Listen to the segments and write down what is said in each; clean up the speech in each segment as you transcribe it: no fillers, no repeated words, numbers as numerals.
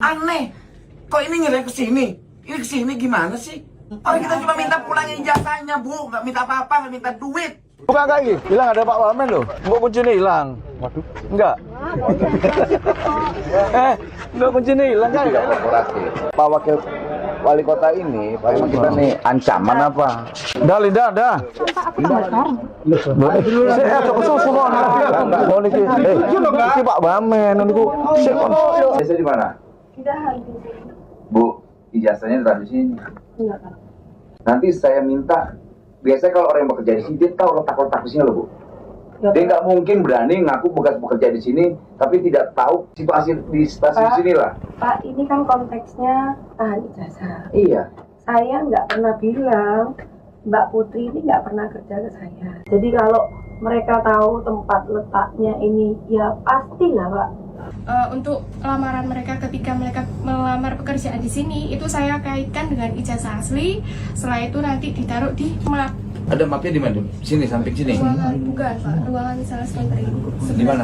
Aneh. Kok ini ngirim ke sini? Ini ke sini gimana sih? Orang kita cuma minta pulangin ijazahnya, Bu. Nggak minta apa-apa, nggak minta duit. Bukan kaki, bilang ada Pak Wamen loh. Mbok kuncinya hilang. Waduh, enggak. Mbok kuncinya hilang kan? Pak Wakil Wali Kota ini, Pak emang kita nih ancaman apa? Dah, Linda, dah. Pak, aku tambah sekarang. Saya ada kesusu kok. Mau niki, niki Pak Wamen, niku. Biasa di mana? Tidak di sini. Bu, ijazahnya tetap di sini. Enggak, Pak. Nanti saya minta, biasanya kalau orang yang bekerja di sini, dia tahu letak-letak di sini loh, Bu. Dia nggak mungkin berani ngaku bekas bekerja di sini, tapi tidak tahu situasi di stasiun sini lah. Pak, ini kan konteksnya tahan ijazah. Iya. Saya nggak pernah bilang Mbak Putri ini nggak pernah kerja ke saya. Jadi kalau mereka tahu tempat letaknya ini, ya pastilah, Pak. Untuk lamaran mereka ketika mereka melamar pekerjaan di sini itu saya kaitkan dengan ijazah asli. Setelah itu nanti ditaruh di map. Ada mapnya di mana? Sini, samping sini. Ruangan bukan Pak, ruangan sales menteri. Di mana?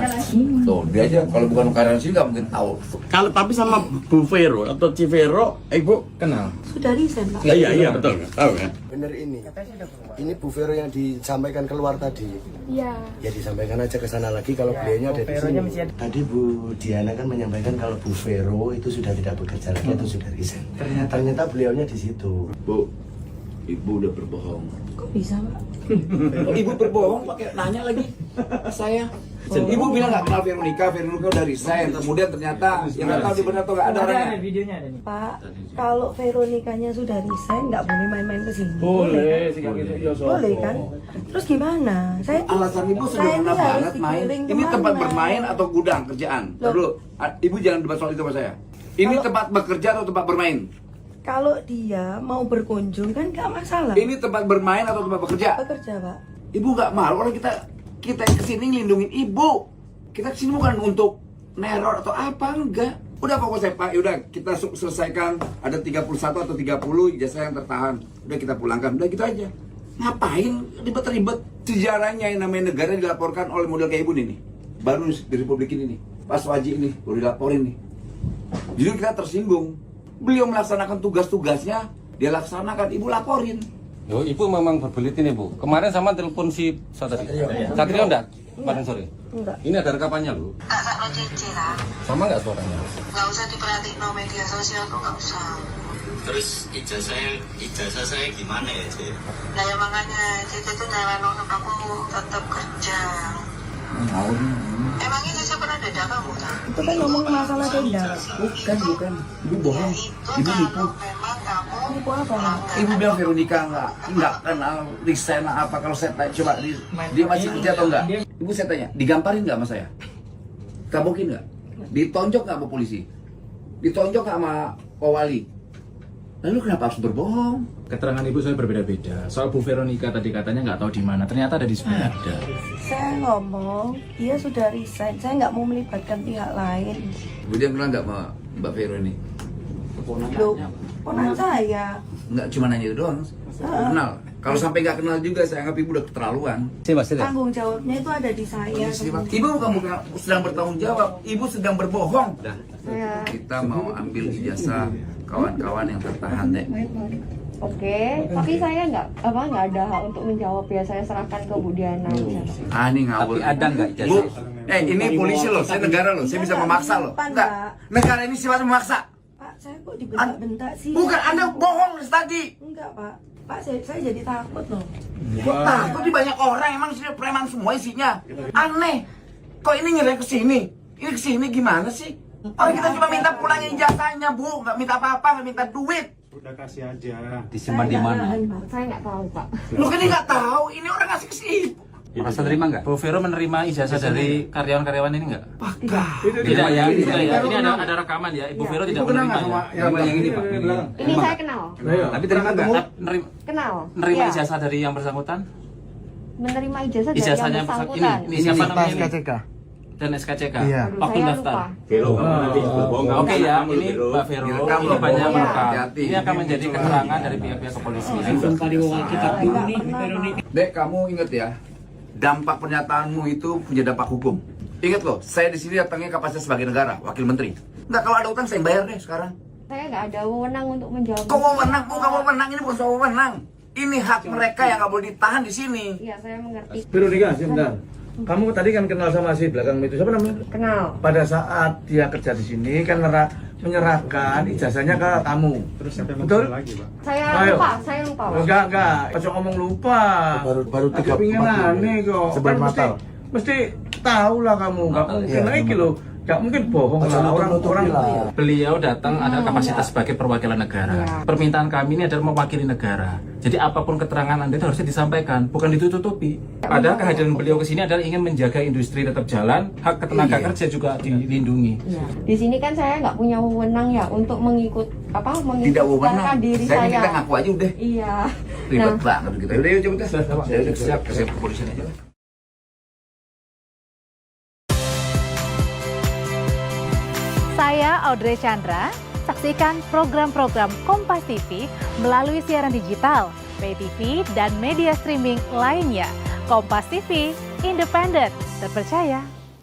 Tuh, dia aja kalau bukan karyawan sini nggak mungkin tahu. Kalau tapi sama Bu Vero atau Civero, Ibu kenal? Sudah resign, Pak. Iya betul, tahu kan? Bener ini. Ini Bu Vero yang disampaikan keluar tadi. Iya. Ya disampaikan aja ke sana lagi kalau beliaunya ada di sini. Tadi Bu Diana kan menyampaikan kalau Bu Vero itu sudah tidak bekerja lagi atau sudah resign. Ternyata beliaunya di situ. Bu, Ibu udah berbohong. Kok bisa, Pak? Ibu berbohong pakai nanya lagi ke saya. Ibu bilang nggak kenal Veronica udah resign. Kemudian ternyata yang nggak tahu dia benar atau nggak ada orangnya. Pak, kalau Veronikanya sudah resign, nggak boleh main-main ke sini. Boleh, Boleh kan? Terus gimana? Saya Alasan Ibu saya sederhana ini harus banget main. dikirim Ini tempat kemana? bermain atau gudang kerjaan? Loh. Dulu, Ibu jangan debat soal itu sama saya. Ini Kalau- tempat bekerja atau tempat bermain? Kalau dia mau berkunjung kan nggak masalah. Ini tempat bermain atau tempat bekerja? Bekerja, Pak. Ibu nggak malu orang kita yang kesini ngelindungin Ibu. Kita kesini bukan untuk neror atau apa, enggak. Udah pokoknya saya Pak, udah kita selesaikan ada 31 atau 30 ijazah yang tertahan. Udah kita pulangkan, udah gitu aja. Ngapain ribet-ribet? Sejarahnya yang namanya negara dilaporkan oleh model kayak Ibu nih. Baru di Republik ini nih. Pas Waji ini baru dilaporin nih. Jadi kita tersinggung. Beliau melaksanakan tugas-tugasnya, dia laksanakan, Ibu laporin. Yo, Ibu memang berbelit ini, Bu. Kemarin sama telepon si Satrio. Satrio enggak? Kemarin sore. Enggak. Ini ada rekamannya, Bu. Kak sakno cicilan. Sama enggak suaranya? Nggak usah diperhatiin no media sosial tuh nggak usah. Terus ijazah saya gimana ya, Cik? Nah ya makanya Cici tuh nyalain aku tetap kerja. Emangnya Cici pernah dada kamu tak? Itu kan ngomong masalah denda. Bukan. Ibu bohong. Itu Ibu nipu. kalau memang kamu Nipu apa? Ibu bilang Veronica nggak kenal resign apa. Kalau saya tanya coba dia masih kerja atau enggak? Ibu saya tanya, digamparin nggak sama saya? Kabokin nggak? Ditonjok nggak sama polisi? Ditonjok nggak sama Pak Wali? Lalu kenapa harus berbohong? Keterangan Ibu saya berbeda-beda. Soal Bu Veronica tadi katanya nggak tahu di mana. Ternyata ada di sebelah ada. Saya ngomong, dia sudah resign. Saya nggak mau melibatkan pihak lain. Ibu dia kenal nggak sama Mbak Vero ini? Loh, ponakan saya. Nggak cuma nanya itu doang. Kenal. Kalau sampai nggak kenal juga, saya anggap Ibu udah keterlaluan. Tanggung jawabnya itu ada di saya. Ibu bukan sedang bertanggung jawab, Ibu sedang berbohong. Kita mau ambil ijazah kawan-kawan yang tertahan deh. Oke, tapi saya nggak ada hak untuk menjawab ya. Saya serahkan ke Bu Diana. Ini ngawur. Tapi ada nggak Bu, ijazah? ini polisi loh, saya negara loh, saya bisa memaksa loh. Enggak, negara ini sifatnya memaksa. Pak, saya kok dibentak-bentak sih? Bukan, Anda bohong tadi. Enggak, Pak. Pak, saya jadi takut loh. Kok takut di banyak orang, emang sini preman semua isinya. Aneh. Kok ini ngirim ke sini? Ini ke sini gimana sih? Orang kita cuma minta pulangin ijazahnya, Bu. Nggak minta apa-apa, nggak minta duit. Udah kasih aja. Disimpan di mana? Saya nggak tahu, Pak. Lu kan nggak tahu, ini orang ngasih ke sini. Merasa terima nggak? Bu Vero menerima ijazah dari karyawan-karyawan ini nggak? Enggak. Tidak ya, tidak ya. Ini ada rekaman ya. Ibu Vero tidak menerima ya. Yang ini, Pak. Ini saya kenal. Tapi terima nggak? Kenal. Menerima Iya. ijazah dari yang bersangkutan? Menerima ijazah dari Ijazahnya yang ini bersangkutan. siapa namanya? SKCK. Dan SKCK. Iya. Aduh, Waktu saya daftar. lupa. Vero, kamu nanti berbohong. Oke ya, ini Mbak Vero Direkam loh, banyak bohong. merekam. Hati-hati. Ini akan menjadi keterangan dari pihak-pihak kepolisian. Dek, kamu inget ya, dampak pernyataanmu itu punya dampak hukum. Ingat loh, saya di sini datangnya kapasitas sebagai negara, wakil menteri. Nggak, kalau ada utang saya bayar deh sekarang. Saya nggak ada wewenang untuk menjawab. Kau wewenang, bukan wewenang, ini bukan soal wewenang. Ini hak mereka yang nggak boleh ditahan di sini. Iya, saya mengerti. Veronica, sebentar. Kamu tadi kan kenal sama si belakang itu, siapa namanya? Kenal. Pada saat dia kerja di sini kan menyerahkan ijazahnya ke kamu. Terus sampai betul lagi, Pak. Saya lupa. Enggak. Cocok ngomong lupa. Baru 3 Pingin aneh kok. Sebelum Kan Natal. mesti tahu lah kamu. Enggak mungkin lagi loh. Gak mungkin bohong lah orang-orang. Beliau datang ada kapasitas sebagai perwakilan negara. Permintaan kami ini adalah mewakili negara. Jadi apapun keterangan Anda itu harusnya disampaikan, bukan ditutupi. Padahal kehadiran beliau ke sini adalah ingin menjaga industri tetap jalan, hak tenaga kerja juga dilindungi. Iya. Di sini kan saya nggak punya wewenang ya untuk Tidak wewenang. diri Saya saya. kita ngaku aja udah. Iya. Ribet banget kita. Udah yuk coba tes. Ya udah Siap, saya ke polisi aja. Saya Audrey Chandra, saksikan program-program Kompas TV melalui siaran digital, pay TV, dan media streaming lainnya. Kompas TV, independen, terpercaya,